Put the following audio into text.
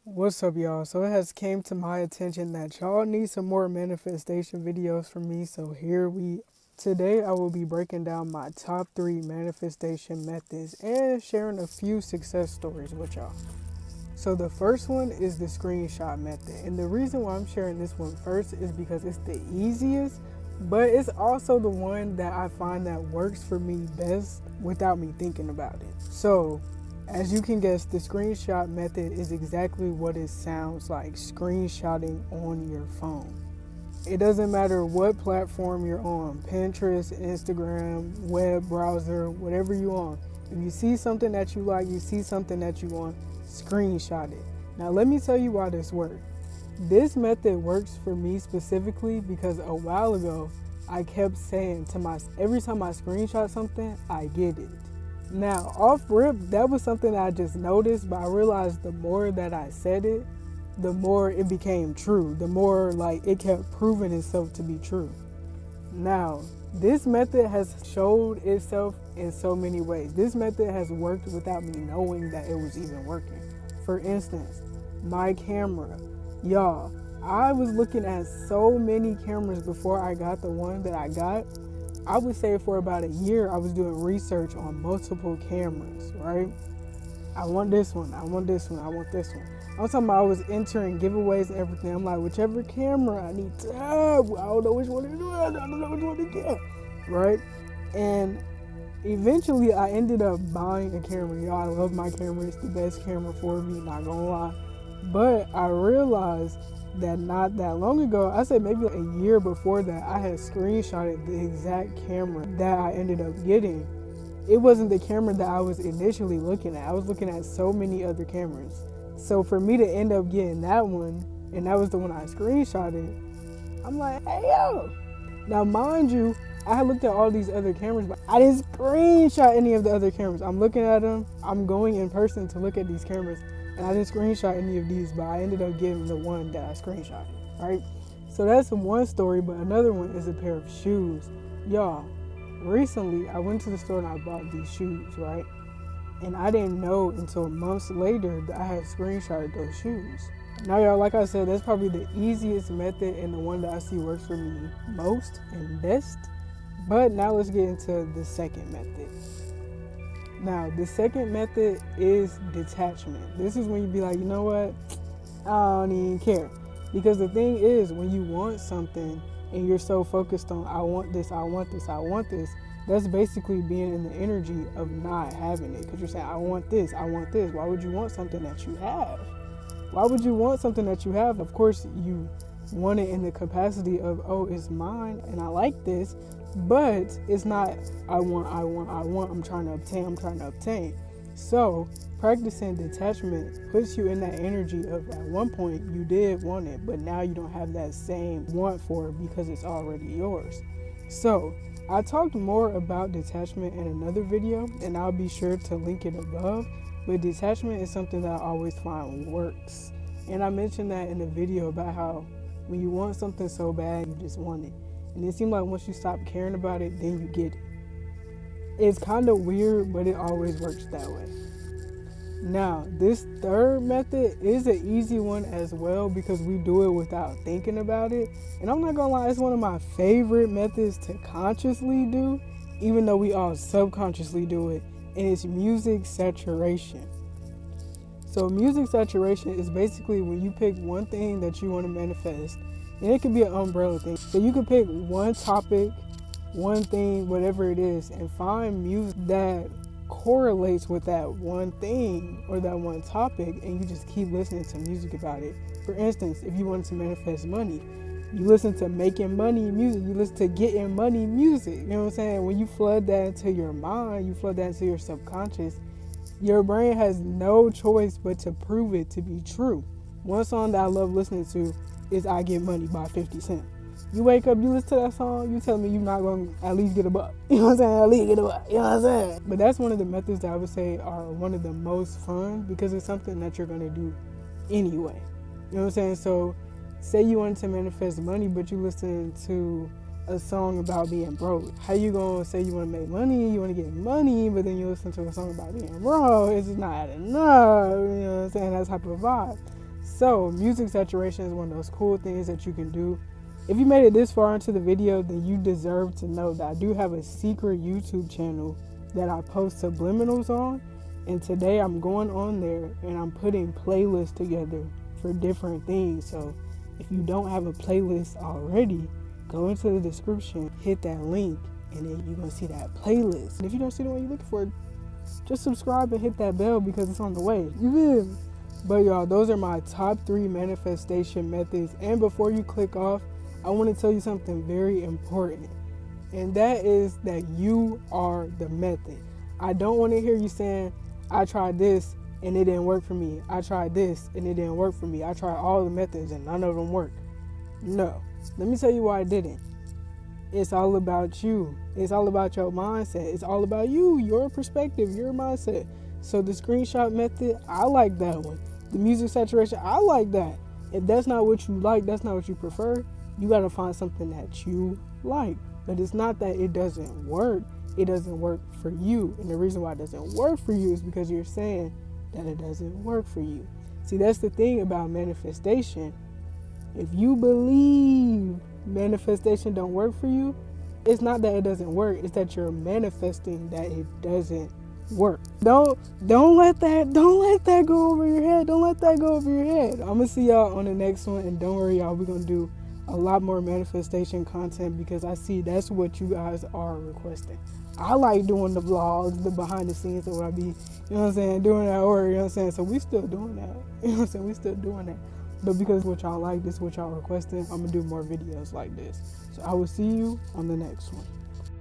What's up, y'all? So it has came to my attention that y'all need some more manifestation videos from me. So here we today I will be breaking down my top 3 manifestation methods and sharing a few success stories with y'all. So the first one is the screenshot method. And the reason why I'm sharing this one first is because it's the easiest, but it's also the one that I find that works for me best without me thinking about it. So as you can guess, the screenshot method is exactly what it sounds like, screenshotting on your phone. It doesn't matter what platform you're on, Pinterest, Instagram, web browser, whatever you're on. If you see something that you like, you see something that you want, screenshot it. Now let me tell you why this works. This method works for me specifically because a while ago, I kept saying to myself, every time I screenshot something, I get it. Now, off rip, that was something that I just noticed, but I realized the more that I said it, the more it became true. The more like it kept proving itself to be true. Now, this method has showed itself in so many ways. This method has worked without me knowing that it was even working. For instance, my camera. Y'all, I was looking at so many cameras before I got the one that I got. I would say for about a year, I was doing research on multiple cameras, right? I want this one, I want this one, I want this one. I'm talking about I was entering giveaways and everything. I'm like, whichever camera I need to have, I don't know which one to do, I don't know which one to get, right? And eventually I ended up buying a camera. Y'all, I love my camera. It's the best camera for me, not gonna lie. But I realized that not that long ago, I said maybe a year before that, I had screenshotted the exact camera that I ended up getting. It wasn't the camera that I was initially looking at. I was looking at so many other cameras. So for me to end up getting that one, and that was the one I screenshotted, I'm like, hey yo. Now mind you, I had looked at all these other cameras, but I didn't screenshot any of the other cameras. I'm looking at them, I'm going in person to look at these cameras, and I didn't screenshot any of these, but I ended up getting the one that I screenshotted, right? So that's one story, but another one is a pair of shoes. Y'all, recently I went to the store and I bought these shoes, right? And I didn't know until months later that I had screenshotted those shoes. Now, y'all, like I said, that's probably the easiest method and the one that I see works for me most and best. But now let's get into the second method. Now, the second method is detachment. This is when you be like, you know what? I don't even care. Because the thing is, when you want something and you're so focused on, I want this, I want this, I want this, that's basically being in the energy of not having it. Because you're saying, I want this, I want this. Why would you want something that you have? Why would you want something that you have? Of course, you want it in the capacity of, oh, it's mine and I like this. But it's not, I want, I'm trying to obtain. So practicing detachment puts you in that energy of, at one point you did want it, but now you don't have that same want for it because it's already yours. So I talked more about detachment in another video, and I'll be sure to link it above. But detachment is something that I always find works. And I mentioned that in the video about how when you want something so bad, you just want it. And it seems like once you stop caring about it, then you get it. It's kind of weird, but it always works that way. Now, this third method is an easy one as well because we do it without thinking about it. And I'm not gonna lie, it's one of my favorite methods to consciously do, even though we all subconsciously do it, and it's music saturation. So music saturation is basically when you pick one thing that you want to manifest, and it could be an umbrella thing. So you can pick one topic, one thing, whatever it is, and find music that correlates with that one thing or that one topic, and you just keep listening to music about it. For instance, if you wanted to manifest money, you listen to making money music, you listen to getting money music. You know what I'm saying? When you flood that into your mind, you flood that into your subconscious, your brain has no choice but to prove it to be true. One song that I love listening to is I Get Money by 50 Cent. You wake up, you listen to that song, you tell me you're not going to at least get a buck. You know what I'm saying? At least get a buck. You know what I'm saying? But that's one of the methods that I would say are one of the most fun because it's something that you're going to do anyway. You know what I'm saying? So say you wanted to manifest money, but you listen to a song about being broke. How you going to say you want to make money, you want to get money, but then you listen to a song about being broke? It's just not enough. You know what I'm saying? That type of vibe. So music saturation is one of those cool things that you can do. If you made it this far into the video, then you deserve to know that I do have a secret YouTube channel that I post subliminals on. And today I'm going on there and I'm putting playlists together for different things. So if you don't have a playlist already, go into the description, hit that link, and then you're going to see that playlist. And if you don't see the one you're looking for, just subscribe and hit that bell because it's on the way. You feel me? But y'all, those are my top 3 manifestation methods. And before you click off, I want to tell you something very important. And that is that you are the method. I don't want to hear you saying, I tried this and it didn't work for me. I tried this and it didn't work for me. I tried all the methods and none of them worked. No. Let me tell you why I didn't. It's all about you. It's all about your mindset. It's all about you, your perspective, your mindset. So the screenshot method, I like that one. The music saturation, I like that. If that's not what you like, that's not what you prefer, you got to find something that you like. But it's not that it doesn't work. It doesn't work for you. And the reason why it doesn't work for you is because you're saying that it doesn't work for you. See, that's the thing about manifestation. If you believe manifestation don't work for you, it's not that it doesn't work. It's that you're manifesting that it doesn't work. Don't let that go over your head. Don't let that go over your head. I'm gonna see y'all on the next one, and don't worry, y'all, we're gonna do a lot more manifestation content because I see that's what you guys are requesting. I like doing the vlogs, the behind the scenes of what I be, you know what I'm saying, doing that work, you know what I'm saying? So we still doing that. You know what I'm saying? We still doing that. But because what y'all like, this is what y'all requesting, I'm gonna do more videos like this. So I will see you on the next one.